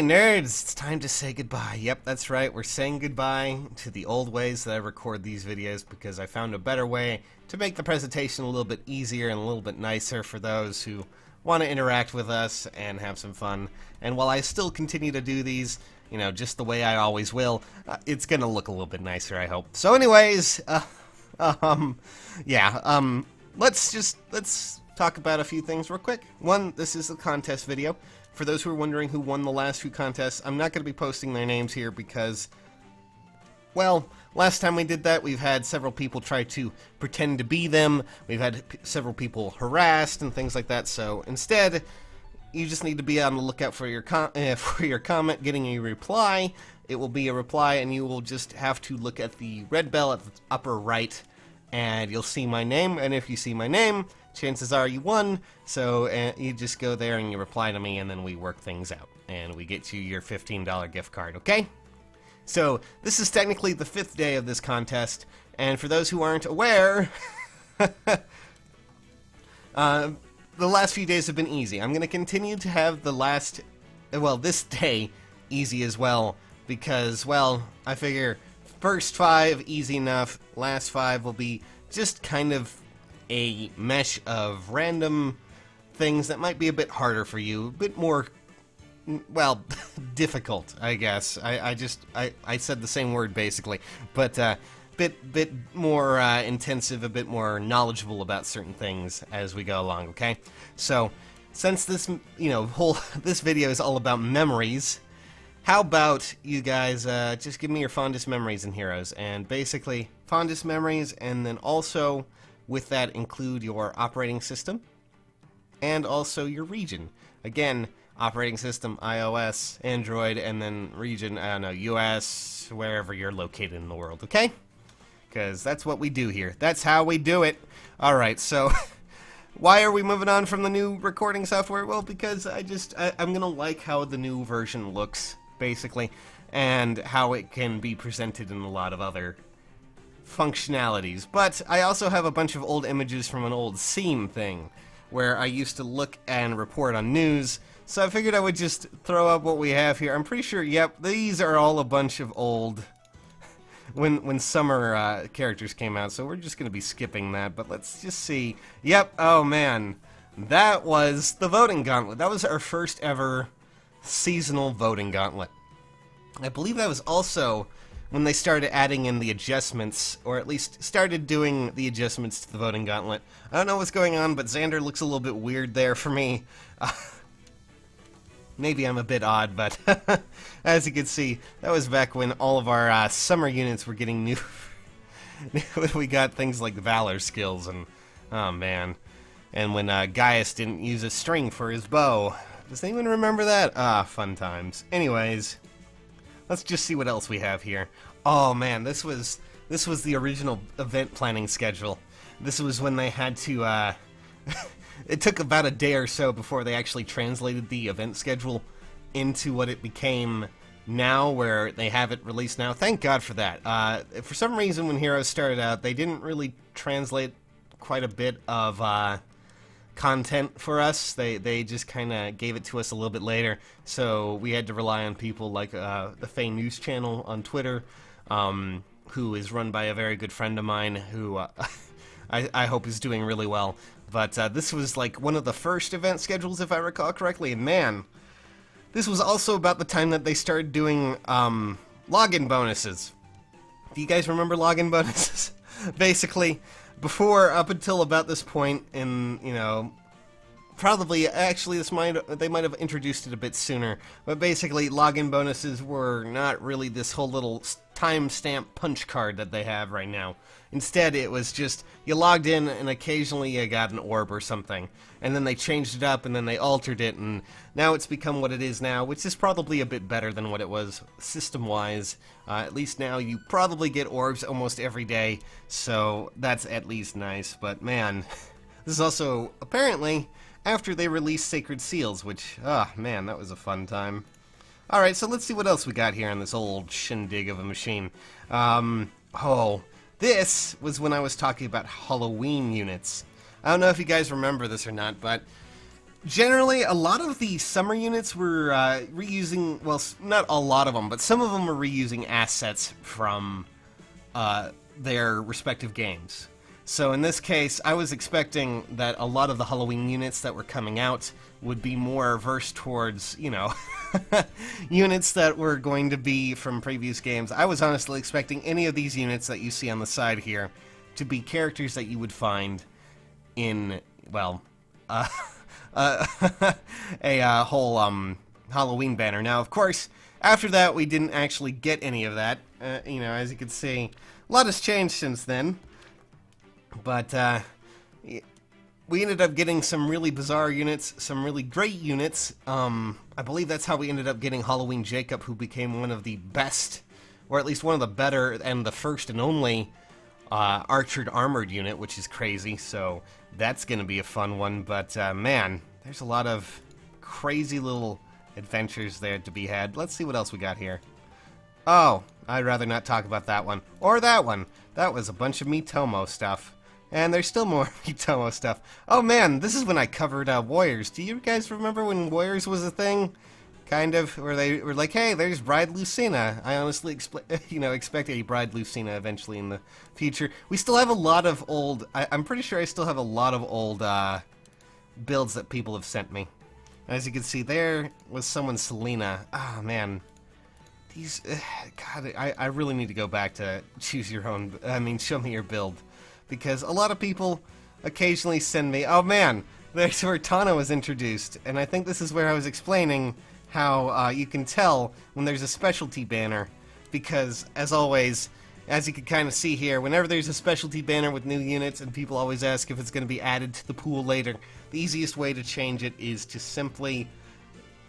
Okay, nerds, it's time to say goodbye. Yep, that's right, we're saying goodbye to the old ways that I record these videos because I found a better way to make the presentation a little bit easier and a little bit nicer for those who want to interact with us and have some fun. And while I still continue to do these, you know, just the way I always will, it's gonna look a little bit nicer, I hope. So anyways, let's talk about a few things real quick. One, this is a contest video. For those who are wondering who won the last few contests, I'm not going to be posting their names here because, well, last time we did that, we've had several people try to pretend to be them. We've had several people harassed and things like that. So instead, you just need to be on the lookout for your comment getting a reply. It will be a reply, and you will just have to look at the red bell at the upper right, and you'll see my name. And if you see my name, chances are you won, so you just go there and you reply to me, and then we work things out, and we get you your $15 gift card, okay? So, this is technically the 5th day of this contest, and for those who aren't aware, the last few days have been easy. I'm going to continue to have this day easy as well, because, well, I figure first 5, easy enough, last 5 will be just kind of a mesh of random things that might be a bit harder for you, a bit more, well, difficult, I guess. I said the same word basically, but bit more intensive, a bit more knowledgeable about certain things as we go along. Okay, so since this, this video is all about memories, how about you guys just give me your fondest memories in Heroes, and basically fondest memories, and then also with that include your operating system and also your region. Again, operating system, iOS, Android, and then region, I don't know, US, wherever you're located in the world, okay? Because that's what we do here. That's how we do it. Alright, so why are we moving on from the new recording software? Well, because I'm gonna like how the new version looks, basically, and how it can be presented in a lot of other functionalities. But I also have a bunch of old images from an old scene thing where I used to look and report on news, so I figured I would just throw up what we have here. I'm pretty sure, yep, these are all a bunch of old when summer characters came out, so we're just gonna be skipping that. But let's just see. Yep, oh man, that was the voting gauntlet. That was our first ever seasonal voting gauntlet. I believe that was also when they started adding in the adjustments, or at least started doing the adjustments to the voting gauntlet. I don't know what's going on, but Xander looks a little bit weird there for me. Maybe I'm a bit odd, but as you can see, that was back when all of our summer units were getting new. We got things like the Valor skills, and oh man. And when Gaius didn't use a string for his bow. Does anyone remember that? Ah, fun times. Anyways, let's just see what else we have here. Oh man, this was the original event planning schedule. This was when they had to, it took about a day or so before they actually translated the event schedule into what it became now, where they have it released now. Thank God for that. For some reason, when Heroes started out, they didn't really translate quite a bit of content for us. They just kind of gave it to us a little bit later, so we had to rely on people like the Faye News channel on Twitter, who is run by a very good friend of mine who I hope is doing really well. But this was like one of the first event schedules, if I recall correctly, and man, this was also about the time that they started doing login bonuses. Do you guys remember login bonuses? Basically, up until about this point in, probably, actually, they might have introduced it a bit sooner, but basically, login bonuses were not really this whole little timestamp punch card that they have right now. Instead, it was just, you logged in, and occasionally you got an orb or something, and then they changed it up, and then they altered it, and now it's become what it is now, which is probably a bit better than what it was system-wise. At least now you probably get orbs almost every day, so that's at least nice. But man, this is also, apparently, after they released Sacred Seals, which, man, that was a fun time. Alright, so let's see what else we got here on this old shindig of a machine. This was when I was talking about Halloween units. I don't know if you guys remember this or not, but Generally, a lot of the summer units were reusing, well, not a lot of them, but some of them were reusing assets from their respective games. So in this case, I was expecting that a lot of the Halloween units that were coming out would be more versed towards, you know, units that were going to be from previous games. I was honestly expecting any of these units that you see on the side here to be characters that you would find in, well, a whole Halloween banner. Now, of course, after that, we didn't actually get any of that. You know, as you can see, a lot has changed since then. But we ended up getting some really bizarre units, some really great units. I believe that's how we ended up getting Halloween Jacob, who became one of the best, or at least one of the better, and the first and only archered armored unit, which is crazy. So that's going to be a fun one. But man, there's a lot of crazy little adventures there to be had. Let's see what else we got here. Oh, I'd rather not talk about that one. Or that one. That was a bunch of Miitomo stuff. And there's still more Miitomo stuff. Oh man, this is when I covered Warriors. Do you guys remember when Warriors was a thing? Kind of, where they were like, hey, there's Bride Lucina. I honestly expect a Bride Lucina eventually in the future. We still have a lot of old, I'm pretty sure I still have a lot of old builds that people have sent me. As you can see, there was someone's Selena. Oh man. These, God, I really need to go back to choose your own, show me your build. Because a lot of people occasionally send me, oh man, there's where Tana was introduced. And I think this is where I was explaining how you can tell when there's a specialty banner. Because, as always, as you can kind of see here, whenever there's a specialty banner with new units and people always ask if it's going to be added to the pool later, the easiest way to change it is to simply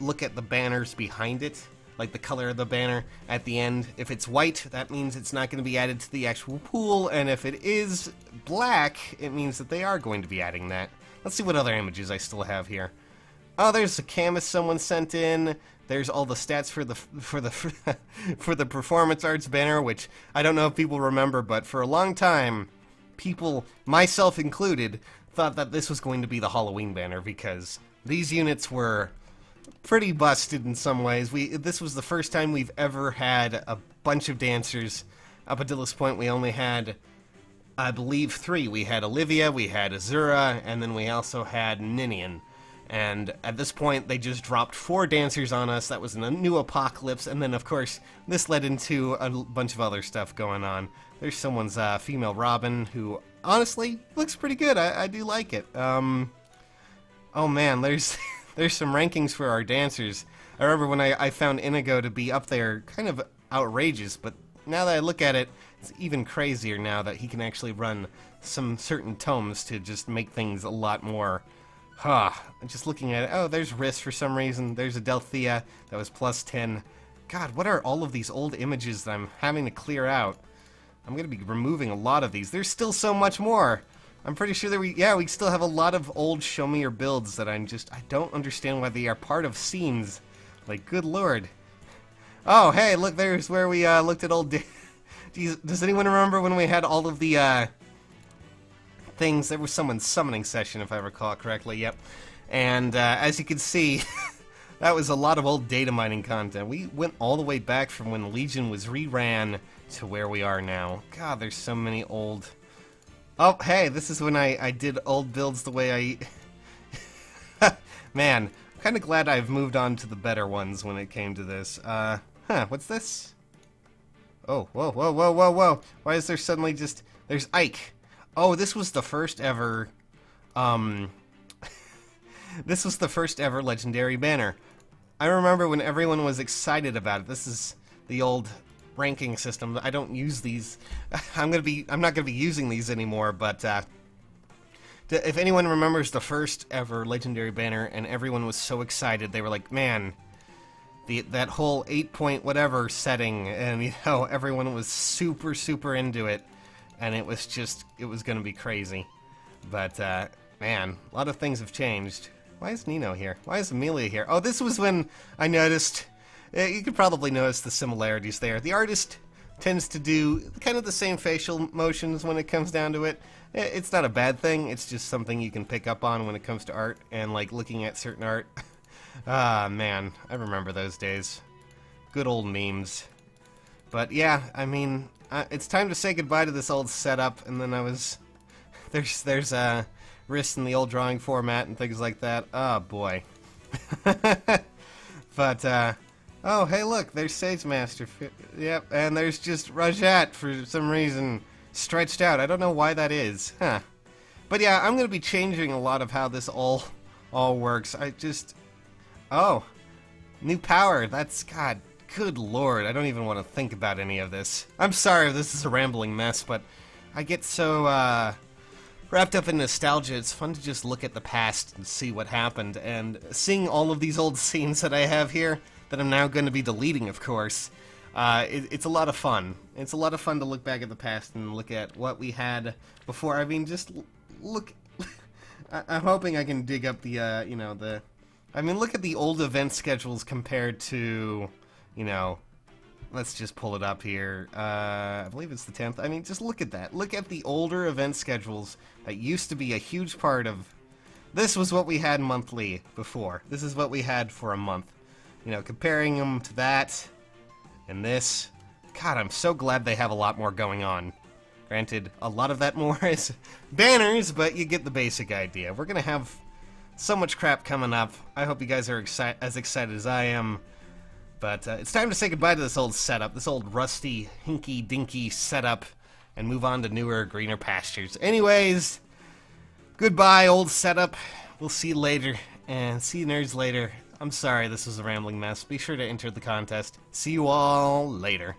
look at the banners behind it. Like the color of the banner at the end. If it's white, that means it's not going to be added to the actual pool, and if it is black, it means that they are going to be adding that. Let's see what other images I still have here. Oh, there's a canvas someone sent in. There's all the stats for the for the performance arts banner, which I don't know if people remember, but for a long time, people, myself included, thought that this was going to be the Halloween banner because these units were pretty busted in some ways. This was the first time we've ever had a bunch of dancers. Up until this point, we only had, I believe, 3. We had Olivia, we had Azura, and then we also had Ninian. And at this point, they just dropped 4 dancers on us. That was a new apocalypse, and then, of course, this led into a bunch of other stuff going on. There's someone's female Robin, who, honestly, looks pretty good. I do like it. Oh man, there's some rankings for our dancers. I remember when I found Inigo to be up there, kind of outrageous, but now that I look at it, it's even crazier now that he can actually run some certain tomes to just make things a lot more, just looking at it, oh, there's Riss for some reason, there's a Delthea that was plus 10. God, what are all of these old images that I'm having to clear out? I'm going to be removing a lot of these. There's still so much more. I'm pretty sure that we still have a lot of old show me your builds that I don't understand why they are part of scenes. Like, good lord. Oh, hey, look, there's where we looked at old... Does anyone remember when we had all of the things? There was someone's summoning session, if I recall correctly, yep. And as you can see, that was a lot of old data mining content. We went all the way back from when Legion was reran to where we are now. God, there's so many old... Oh, hey, this is when I did old builds the way I... Man, I'm kind of glad I've moved on to the better ones when it came to this. What's this? Oh, whoa, whoa, whoa, whoa, whoa. Why is there suddenly just... There's Ike. Oh, this was the first ever... This was the first ever legendary banner. I remember when everyone was excited about it. This is the old... ranking system. I don't use these. I'm not gonna be using these anymore, but if anyone remembers the first ever legendary banner and everyone was so excited, they were like, man, that whole 8-point whatever setting, and everyone was super into it, and it was gonna be crazy. But man, a lot of things have changed. Why is Nino here? Why is Amelia here? Oh, this was when I noticed. You could probably notice the similarities there. The artist tends to do kind of the same facial motions when it comes down to it. It's not a bad thing, it's just something you can pick up on when it comes to art, and like looking at certain art. Ah, man, I remember those days. Good old memes. But yeah, I mean, it's time to say goodbye to this old setup, and then there's wrists in the old drawing format and things like that. Oh boy. But, oh, hey look, there's Sage Master. Yep, and there's just Rajat for some reason stretched out. I don't know why that is. Huh. But yeah, I'm going to be changing a lot of how this all works. Oh, new power. That's, God, good lord. I don't even want to think about any of this. I'm sorry if this is a rambling mess, but I get so, wrapped up in nostalgia. It's fun to just look at the past and see what happened, and seeing all of these old scenes that I have here, that I'm now going to be deleting, of course. It's a lot of fun. It's a lot of fun to look back at the past and look at what we had before. I mean, just look. I'm hoping I can dig up the, you know, the. I mean, look at the old event schedules compared to, you know. Let's just pull it up here. I believe it's the 10th. I mean, just look at that. Look at the older event schedules that used to be a huge part of. This was what we had monthly before. This is what we had for a month. You know, comparing them to that. And this, God, I'm so glad they have a lot more going on. Granted, a lot of that more is banners, but you get the basic idea. We're gonna have so much crap coming up. I hope you guys are as excited as I am. But it's time to say goodbye to this old setup, this old rusty, hinky-dinky setup, and move on to newer, greener pastures. Anyways, goodbye, old setup. We'll see you later, and see you nerds later. I'm sorry this was a rambling mess. Be sure to enter the contest. See you all later.